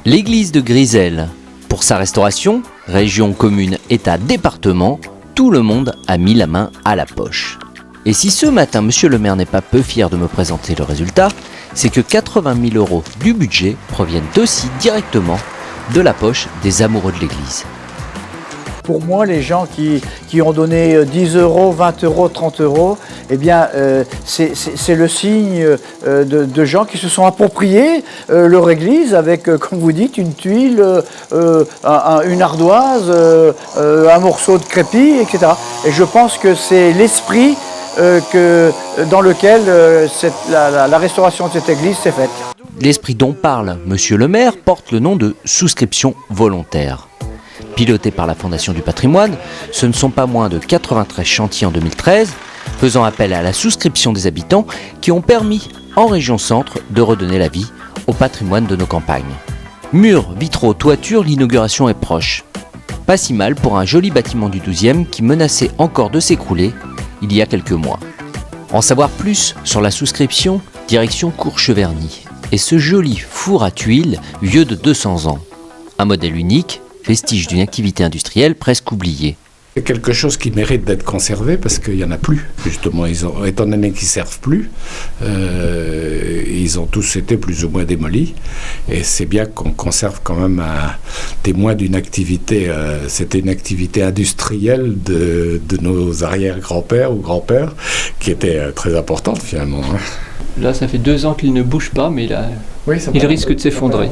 L'église de Griselles. Pour sa restauration, région, commune, État, département, tout le monde a mis la main à la poche. Et si ce matin, monsieur le maire n'est pas peu fier de me présenter le résultat, c'est que 80 000 € du budget proviennent aussi directement de la poche des amoureux de l'église. Pour moi, les gens qui ont donné 10 €, 20 €, 30 €, eh bien, c'est le signe de gens qui se sont appropriés leur église avec, comme vous dites, une tuile, une ardoise, un morceau de crépi, etc. Et je pense que c'est l'esprit dans lequel la restauration de cette église s'est faite. L'esprit dont parle monsieur le maire porte le nom de souscription volontaire. Piloté par la Fondation du patrimoine, ce ne sont pas moins de 93 chantiers en 2013, faisant appel à la souscription des habitants qui ont permis, en région centre, de redonner la vie au patrimoine de nos campagnes. Murs, vitraux, toitures, l'inauguration est proche. Pas si mal pour un joli bâtiment du 12e qui menaçait encore de s'écrouler il y a quelques mois. En savoir plus sur la souscription, direction Courcheverny et ce joli four à tuiles vieux de 200 ans. Un modèle unique, vestige d'une activité industrielle presque oubliée. C'est quelque chose qui mérite d'être conservé parce qu'il n'y en a plus, justement. Étant donné qu'ils ne servent plus, ils ont tous été plus ou moins démolis. Et c'est bien qu'on conserve quand même un témoin d'une activité, c'était une activité industrielle de nos arrière-grands-pères ou grands-pères, qui était très importante finalement. Là, ça fait 2 ans qu'il ne bouge pas, mais il risque de s'effondrer.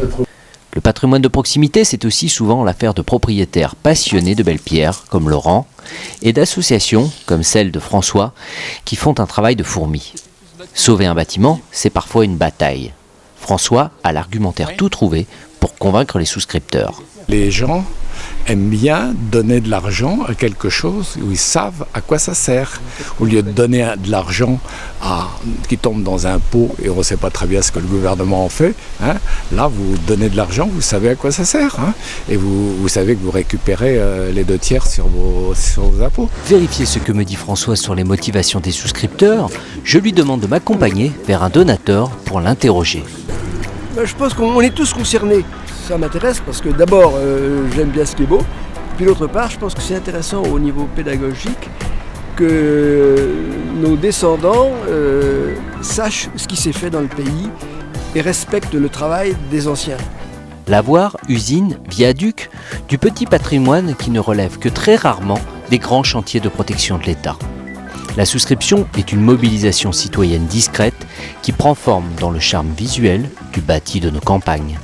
Le patrimoine de proximité, c'est aussi souvent l'affaire de propriétaires passionnés de belles pierres, comme Laurent, et d'associations, comme celle de François, qui font un travail de fourmi. Sauver un bâtiment, c'est parfois une bataille. François a l'argumentaire tout trouvé pour convaincre les souscripteurs. Les gens aiment bien donner de l'argent à quelque chose où ils savent à quoi ça sert. Au lieu de donner de l'argent qui tombe dans un pot et on ne sait pas très bien ce que le gouvernement en fait, là vous donnez de l'argent, vous savez à quoi ça sert. Et vous savez que vous récupérez les 2 tiers sur vos impôts. Vérifier ce que me dit François sur les motivations des souscripteurs, je lui demande de m'accompagner vers un donateur pour l'interroger. Je pense qu'on est tous concernés. Ça m'intéresse parce que d'abord, j'aime bien ce qui est beau. Puis d'autre part, je pense que c'est intéressant au niveau pédagogique que nos descendants sachent ce qui s'est fait dans le pays et respectent le travail des anciens. Lavoir, usine, viaduc, du petit patrimoine qui ne relève que très rarement des grands chantiers de protection de l'État. La souscription est une mobilisation citoyenne discrète qui prend forme dans le charme visuel du bâti de nos campagnes.